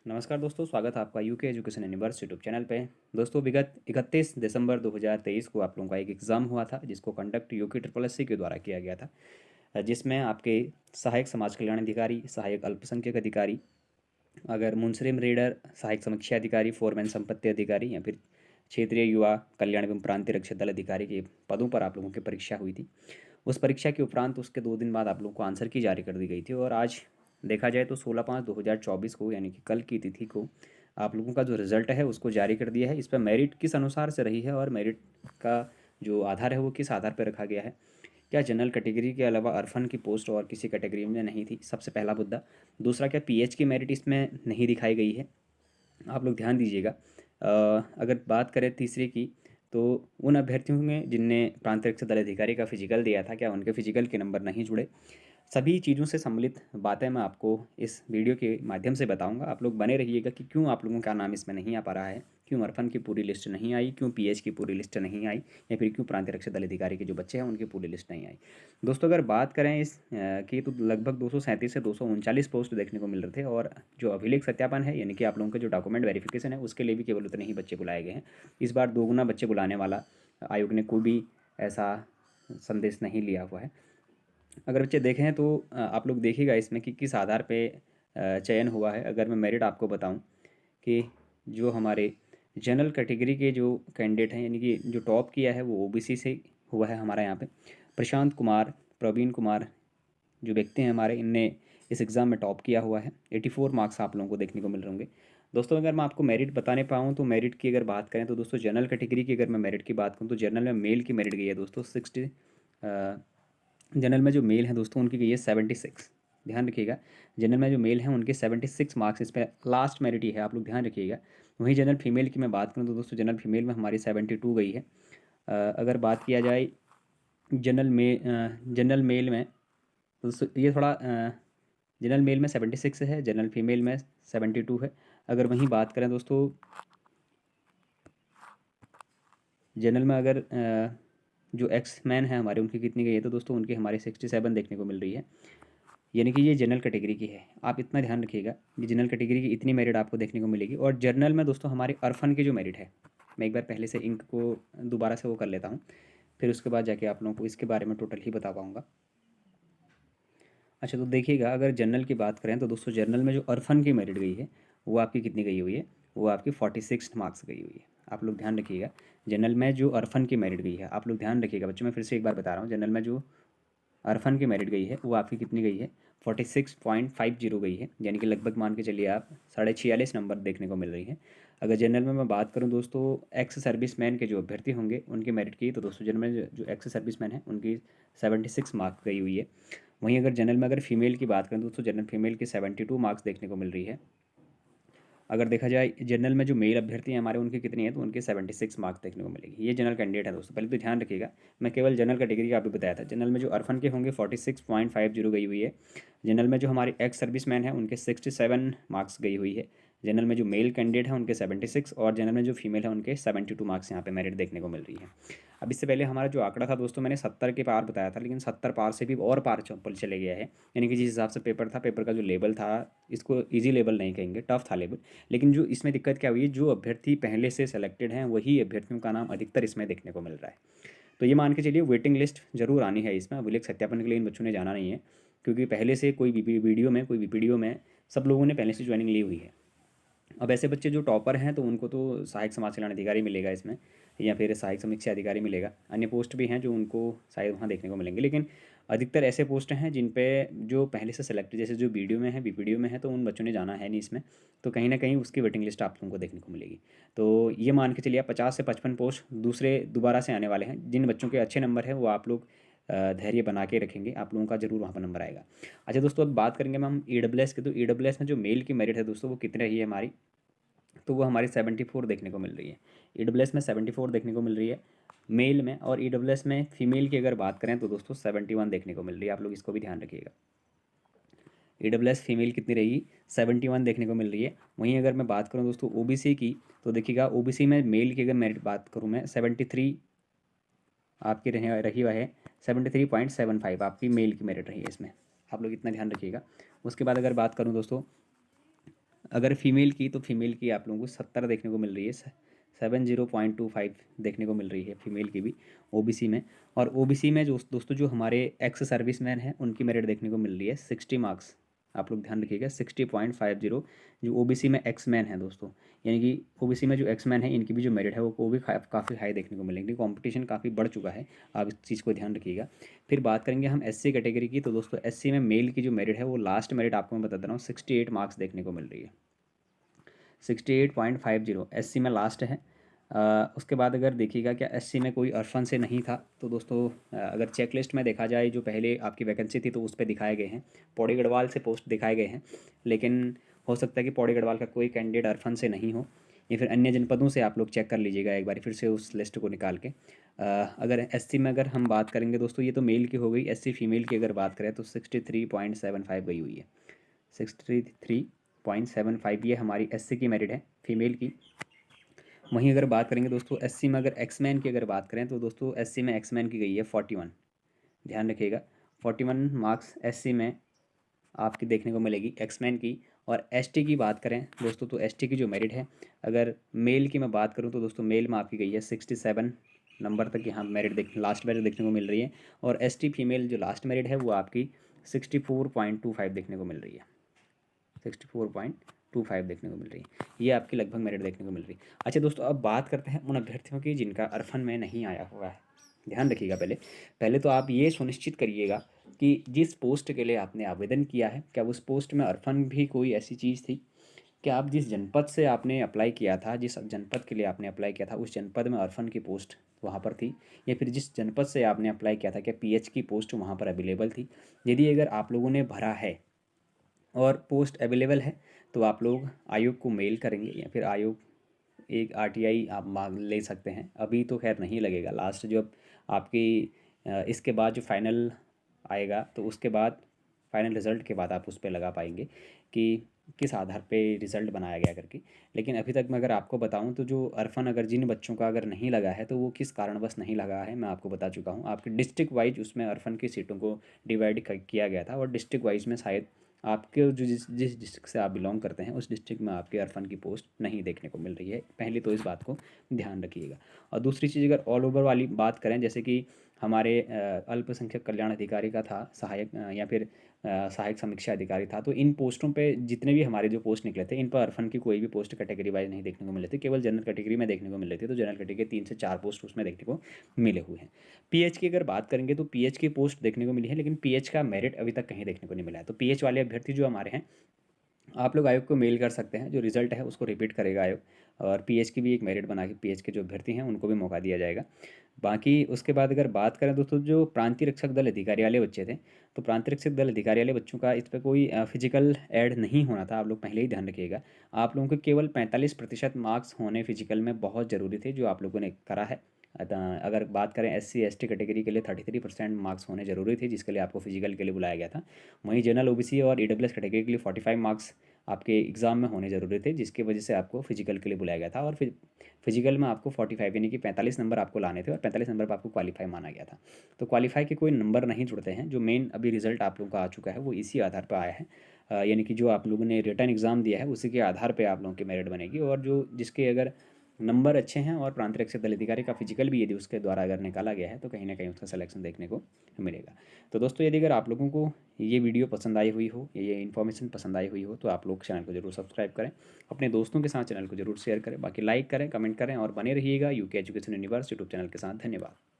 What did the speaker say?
नमस्कार दोस्तों, स्वागत है आपका UK education universe YouTube channel पे। दोस्तों, विगत 31 दिसंबर 2023 को आप लोगों का एक एग्ज़ाम हुआ था जिसको conduct UK triple S C के द्वारा किया गया था, जिसमें आपके सहायक समाज कल्याण अधिकारी, सहायक अल्पसंख्यक अधिकारी, अगर मुंसलिम रीडर, सहायक समीक्षा अधिकारी, फोरमैन संपत्ति अधिकारी या फिर क्षेत्रीय युवा कल्याण एवं प्रांतीय रक्षा दल अधिकारी के पदों पर आप लोगों की परीक्षा हुई थी। उस परीक्षा के उपरांत उसके 2 दिन बाद आप लोगों को आंसर की जारी कर दी गई थी और आज देखा जाए तो 16/5/2024 को यानी कि कल की तिथि को आप लोगों का जो रिज़ल्ट है उसको जारी कर दिया है। इस पर मेरिट किस अनुसार से रही है और मेरिट का जो आधार है वो किस आधार पर रखा गया है, क्या जनरल कैटेगरी के अलावा अरफन की पोस्ट और किसी कैटेगरी में नहीं थी, सबसे पहला मुद्दा। दूसरा, क्या पीएच की मेरिट इसमें नहीं दिखाई गई है, आप लोग ध्यान दीजिएगा। अगर बात करें तीसरे की, तो उन अभ्यर्थियों में जिनने प्रांतीय रक्षा दल अधिकारी का फिजिकल दिया था, क्या उनके फिजिकल के नंबर नहीं जुड़े। सभी चीज़ों से सम्मिलित बातें मैं आपको इस वीडियो के माध्यम से बताऊंगा। आप लोग बने रहिएगा कि क्यों आप लोगों का नाम इसमें नहीं आ पा रहा है, क्यों अरफन की पूरी लिस्ट नहीं आई, क्यों पीएच की पूरी लिस्ट नहीं आई, या फिर क्यों प्रांतीय रक्षा दल अधिकारी के जो बच्चे हैं उनकी पूरी लिस्ट नहीं आई। दोस्तों, अगर बात करें इस की, तो लगभग 237 से 239 पोस्ट देखने को मिल रहे थे और जो अभिलेख सत्यापन है यानी कि आप लोगों का जो डॉक्यूमेंट वेरिफिकेशन है उसके लिए भी केवल उतने ही बच्चे बुलाए गए हैं। इस बार दोगुना बच्चे बुलाने वाला आयोग ने कोई भी ऐसा संदेश नहीं लिया हुआ है। अगर बच्चे देखें तो आप लोग देखिएगा इसमें कि किस आधार पे चयन हुआ है। अगर मैं मेरिट आपको बताऊं कि जो हमारे जनरल कैटेगरी के जो कैंडिडेट हैं यानी कि जो टॉप किया है वो ओबीसी से हुआ है हमारा यहाँ पे। प्रशांत कुमार, प्रवीण कुमार जो व्यक्ति हैं हमारे, इनने इस एग्ज़ाम में टॉप किया हुआ है। 84 मार्क्स आप लोगों को देखने को मिल रहे होंगे। दोस्तों, अगर मैं आपको मेरिट बताने पाऊँ तो मेरिट की अगर बात करें तो दोस्तों जनरल कैटेगरी की अगर मैं मेरिट की बात करूँ तो जनरल में मेल की मेरिट गई है दोस्तों 60। जनरल में जो मेल हैं दोस्तों उनकी गई है 76। ध्यान रखिएगा, जनरल में जो मेल हैं उनके 76 मार्क्स इस पर लास्ट मेरिट ही है, आप लोग ध्यान रखिएगा। वहीं जनरल फीमेल की मैं बात करूँ तो दोस्तों जनरल फीमेल में हमारी 72 गई है। अगर बात किया जाए जनरल मेल में तो दोस्तों ये थोड़ा जनरल मेल में 76 है, जनरल फीमेल में 72 है। अगर वहीं बात करें दोस्तों जनरल में, अगर जो एक्स मैन है हमारे उनकी कितनी गई है तो दोस्तों उनकी हमारी 67 देखने को मिल रही है। यानी कि ये जनरल कैटेगरी की है। आप इतना ध्यान रखिएगा कि जनरल कैटेगरी की इतनी मेरिट आपको देखने को मिलेगी। और जर्नल में दोस्तों हमारे अरफन की जो मेरिट है, मैं एक बार पहले से इंक को दोबारा से वो कर लेता हूँ, फिर उसके बाद जाके आप लोगों को इसके बारे में टोटल ही बता पाऊँगा। अच्छा, तो देखिएगा अगर जनरल की बात करें तो दोस्तों जनरल में जो अरफन की मेरिट गई है वो आपकी कितनी गई हुई है, वो आपकी 46 मार्क्स गई हुई है। आप लोग ध्यान रखिएगा, जनरल में जो अरफन की मेरिट गई है, आप लोग ध्यान रखिएगा बच्चों, मैं फिर से एक बार बता रहा हूँ, जनरल में जो अरफन की मेरिट गई है वो आपकी कितनी गई है, 46.50 गई है। यानी कि लगभग मान के चलिए आप 46.5 नंबर देखने को मिल रही है। अगर जनरल में मैं बात करूं दोस्तों एक्स सर्विसमैन के जो अभ्यर्थी होंगे उनकी मेरिट की, तो दोस्तों जनरल में जो एक्स सर्विसमैन है उनकी 76 मार्क्स गई हुई है। वहीं अगर जनरल में अगर फीमेल की बात करें दोस्तों जनरल फीमेल की 72 मार्क्स देखने को मिल रही है। अगर देखा जाए जनरल में जो मेल अभ्यर्थी हैं हमारे उनकी कितनी है, तो उनके 76 मार्क्स देखने को मिलेगी। ये जनरल कैंडिडेट है दोस्तों, पहले तो ध्यान रखिएगा, मैं केवल जनरल कैटेगरी का आपको बताया था। जनरल में जो अरफन के होंगे 46.50 गई हुई है। जनरल में जो हमारे एक्स सर्विसमैन हैं उनके 67 मार्क्स गई हुई है। जनरल में जो मेल कैंडिडेट हैं उनके 76 और जनरल में जो फीमेल है उनके 72 मार्क्स यहाँ पे मेरिट देखने को मिल रही है। अब इससे पहले हमारा जो आंकड़ा था दोस्तों मैंने 70 के पार बताया था, लेकिन 70 पार से भी और पार चल चले गया है। यानी कि जिस हिसाब से पेपर था, पेपर का जो लेवल था, इसको ईजी लेवल नहीं कहेंगे, टफ था लेवल। लेकिन जो इसमें दिक्कत क्या हुई है, जो अभ्यर्थी पहले से सेलेक्टेड हैं वही अभ्यर्थियों का नाम अधिकतर इसमें देखने को मिल रहा है। तो ये मान के चलिए वेटिंग लिस्ट जरूर आनी है इसमें, अभिलेख सत्यापन के लिए इन बच्चों ने जाना नहीं है, क्योंकि पहले से कोई वीडियो में कोई वीपीडीओ में सब लोगों ने पहले से ज्वाइनिंग ली हुई है। अब ऐसे बच्चे जो टॉपर हैं तो उनको तो सहायक समाज कल्याण अधिकारी मिलेगा इसमें, या फिर सहायक समीक्षा अधिकारी मिलेगा। अन्य पोस्ट भी हैं जो उनको शायद वहाँ देखने को मिलेंगे, लेकिन अधिकतर ऐसे पोस्ट हैं जिन पे जो पहले से सेलेक्ट, जैसे जो वीडियो में है बीपीडीओ में है, तो उन बच्चों ने जाना है नहीं इसमें, तो कहीं ना कहीं उसकी वेटिंग लिस्ट आप लोगों को देखने को मिलेगी। तो ये मान के चलिए आप 50 से 55 पोस्ट दूसरे दोबारा से आने वाले हैं। जिन बच्चों के अच्छे नंबर हैं वो आप लोग धैर्य बना के रखेंगे, आप लोगों का जरूर वहाँ पर नंबर आएगा। अच्छा दोस्तों, अब बात करेंगे हम ईडब्ल्यूएस के, तो ईडब्ल्यूएस में जो मेल की मेरिट है दोस्तों वो कितनी रही है हमारी, तो वो हमारी 74 देखने को मिल रही है। ईडब्ल्यूएस में 74 देखने को मिल रही है मेल में, और ईडब्ल्यूएस में फीमेल की अगर बात करें तो दोस्तों 71 देखने को मिल रही है। आप लोग इसको भी ध्यान रखिएगा, ईडब्ल्यूएस फीमेल कितनी रहेगी, 71 देखने को मिल रही है। वहीं अगर मैं बात करूं दोस्तों ओबीसी की, तो देखिएगा ओबीसी में मेल की अगर मेरिट बात करूं मैं 73 आपकी रही हुआ है, 73.75 आपकी मेल की मेरिट रही है इसमें। आप लोग इतना ध्यान रखिएगा। उसके बाद अगर बात करूँ दोस्तों अगर फीमेल की, तो फीमेल की आप लोगों को 70 देखने को मिल रही है, 70.25 देखने को मिल रही है फीमेल की भी ओबीसी में। और ओबीसी में जो दोस्तों जो हमारे एक्स सर्विसमैन हैं उनकी मेरिट देखने को मिल रही है 60 मार्क्स। आप लोग ध्यान रखिएगा 60.50 जो ओबीसी में एक्स मैन है दोस्तों, यानी कि ओबीसी में जो एक्स मैन है इनकी भी जो मेरिट है वो भी काफ़ी हाई देखने को मिलेगी। कंपटीशन काफ़ी बढ़ चुका है, आप इस चीज़ को ध्यान रखिएगा। फिर बात करेंगे हम एससी कैटेगरी की, तो दोस्तों एससी में मेल की जो मेरिट है वो लास्ट मेरिट आपको मैं बता दे रहा हूँ 68 मार्क्स देखने को मिल रही है। 68.50 एससी में लास्ट है। उसके बाद अगर देखिएगा क्या एससी में कोई अरफन से नहीं था, तो दोस्तों अगर चेकलिस्ट में देखा जाए जो पहले आपकी वैकेंसी थी तो उस पर दिखाए गए हैं पौड़ी गढ़वाल से पोस्ट दिखाए गए हैं, लेकिन हो सकता है कि पौड़ी गढ़वाल का कोई कैंडिडेट अरफन से नहीं हो, या फिर अन्य जनपदों से आप लोग चेक कर लीजिएगा एक बार फिर से उस लिस्ट को निकाल के। अगर एससी में अगर हम बात करेंगे दोस्तों, ये तो मेल की हो गई, एससी फीमेल की अगर बात करें तो 63.75 गई हुई है। 63.75 ये हमारी एससी की मेरिट है फीमेल की। वहीं अगर बात करेंगे दोस्तों एससी में अगर एक्समैन की अगर बात करें तो दोस्तों एससी में एक्समैन की गई है 41। ध्यान रखिएगा 41 मार्क्स एससी में आपकी देखने को मिलेगी एक्समैन की। और एसटी की बात करें दोस्तों तो एसटी की जो मेरिट है, अगर मेल की मैं बात करूं तो दोस्तों मेल में आपकी गई है 67 नंबर तक यहाँ मेरिट लास्ट मेरिट देखने को मिल रही है। और एसटी फीमेल जो लास्ट मेरिट है वो आपकी 64.25 देखने को मिल रही है। 64.25 देखने को मिल रही है, ये आपकी लगभग मेरिट देखने को मिल रही है। अच्छा दोस्तों, अब बात करते हैं उन अभ्यर्थियों की जिनका अरफन में नहीं आया हुआ है। ध्यान रखिएगा, पहले पहले तो आप ये सुनिश्चित करिएगा कि जिस पोस्ट के लिए आपने आवेदन किया है क्या उस पोस्ट में अरफन भी कोई ऐसी चीज़ थी। क्या आप जिस जनपद से आपने अप्लाई किया था, जिस जनपद के लिए आपने अप्लाई किया था उस जनपद में अरफन की पोस्ट वहाँ पर थी, या फिर जिस जनपद से आपने अप्लाई किया था क्या पीएच की पोस्ट वहाँ पर अवेलेबल थी। यदि अगर आप लोगों ने भरा है और पोस्ट अवेलेबल है तो आप लोग आयोग को मेल करेंगे, या फिर आयोग एक आरटीआई आप मांग ले सकते हैं। अभी तो खैर नहीं लगेगा, लास्ट जो आपकी इसके बाद जो फाइनल आएगा तो उसके बाद फाइनल रिज़ल्ट के बाद आप उस पर लगा पाएंगे कि किस आधार पे रिज़ल्ट बनाया गया करके। लेकिन अभी तक मैं अगर आपको बताऊं तो जो अरफन अगर जिन बच्चों का अगर नहीं लगा है तो वो किस कारणवश नहीं लगा है मैं आपको बता चुका हूं। आपके डिस्ट्रिक्ट वाइज उसमें अरफन की सीटों को डिवाइड किया गया था, और डिस्ट्रिक्ट वाइज में शायद आपके जो जिस जिस डिस्ट्रिक्ट से आप बिलोंग करते हैं उस डिस्ट्रिक्ट में आपके अरफन की पोस्ट नहीं देखने को मिल रही है। पहली तो इस बात को ध्यान रखिएगा। और दूसरी चीज़ अगर ऑल ओवर वाली बात करें, जैसे कि हमारे अल्पसंख्यक कल्याण अधिकारी का था सहायक या फिर सहायक समीक्षा अधिकारी था, तो इन पोस्टों पे जितने भी हमारे जो पोस्ट निकले थे इन पर अरफन की कोई भी पोस्ट कैटेगरी वाइज नहीं देखने को मिले थे, केवल जनरल कैटेगरी में देखने को मिल रही थी। तो जनरल कैटेगरी के 3 से 4 पोस्ट उसमें देखने को मिले हुए हैं। पीएच की अगर बात करेंगे तो पीएच की पोस्ट देखने को मिली है, लेकिन पीएच का मेरिट अभी तक कहीं देखने को नहीं मिला है। तो पीएच वाले अभ्यर्थी जो हमारे हैं, आप लोग आयोग को मेल कर सकते हैं, जो रिज़ल्ट है उसको रिपीट करेगा आयोग, और पीएच की भी एक मेरिट बना के पीएच के जो अभ्यर्थी हैं उनको भी मौका दिया जाएगा। बाकी उसके बाद अगर बात करें दोस्तों जो प्रांतीय रक्षक दल अधिकारी वाले बच्चे थे, तो प्रांतीय रक्षक दल अधिकारी वाले बच्चों का इस पर कोई फिजिकल ऐड नहीं होना था, आप लोग पहले ही ध्यान रखिएगा। आप लोगों को केवल 45% मार्क्स होने फिजिकल में बहुत ज़रूरी थे, जो आप लोगों ने करा है। अगर बात करें एससी एसटी कैटेगरी के लिए 33% मार्क्स होने ज़रूरी थे, जिसके लिए आपको फिजिकल के लिए बुलाया गया था। वहीं जनरल ओबीसी और ईडब्ल्यूएस कैटेगरी के लिए 45 मार्क्स आपके एग्ज़ाम में होने ज़रूरी थे, जिसकी वजह से आपको फिजिकल के लिए बुलाया गया था। और फिर फिजिकल में आपको 45 यानी कि 45 नंबर आपको लाने थे, और 45 नंबर पर आपको क्वालिफाई माना गया था। तो क्वालिफाई के कोई नंबर नहीं जुड़ते हैं, जो मेन अभी रिजल्ट आप लोगों का आ चुका है वो इसी आधार पर आया है। यानी कि जो आप लोगों ने रिटर्न एग्ज़ाम दिया है उसी के आधार पर आप लोगों की मेरिट बनेगी, और जो जिसके अगर नंबर अच्छे हैं और प्रांतीय रक्षक दल अधिकारी का फिजिकल भी यदि उसके द्वारा अगर निकाला गया है तो कहीं ना कहीं उसका सिलेक्शन देखने को मिलेगा। तो दोस्तों, यदि अगर आप लोगों को ये वीडियो पसंद आई हुई हो, ये इन्फॉर्मेशन पसंद आई हुई हो, तो आप लोग चैनल को जरूर सब्सक्राइब करें, अपने दोस्तों के साथ चैनल को जरूर शेयर करें, बाकी लाइक करें, कमेंट करें, और बने रहिएगा UK education universe YouTube channel के साथ। धन्यवाद।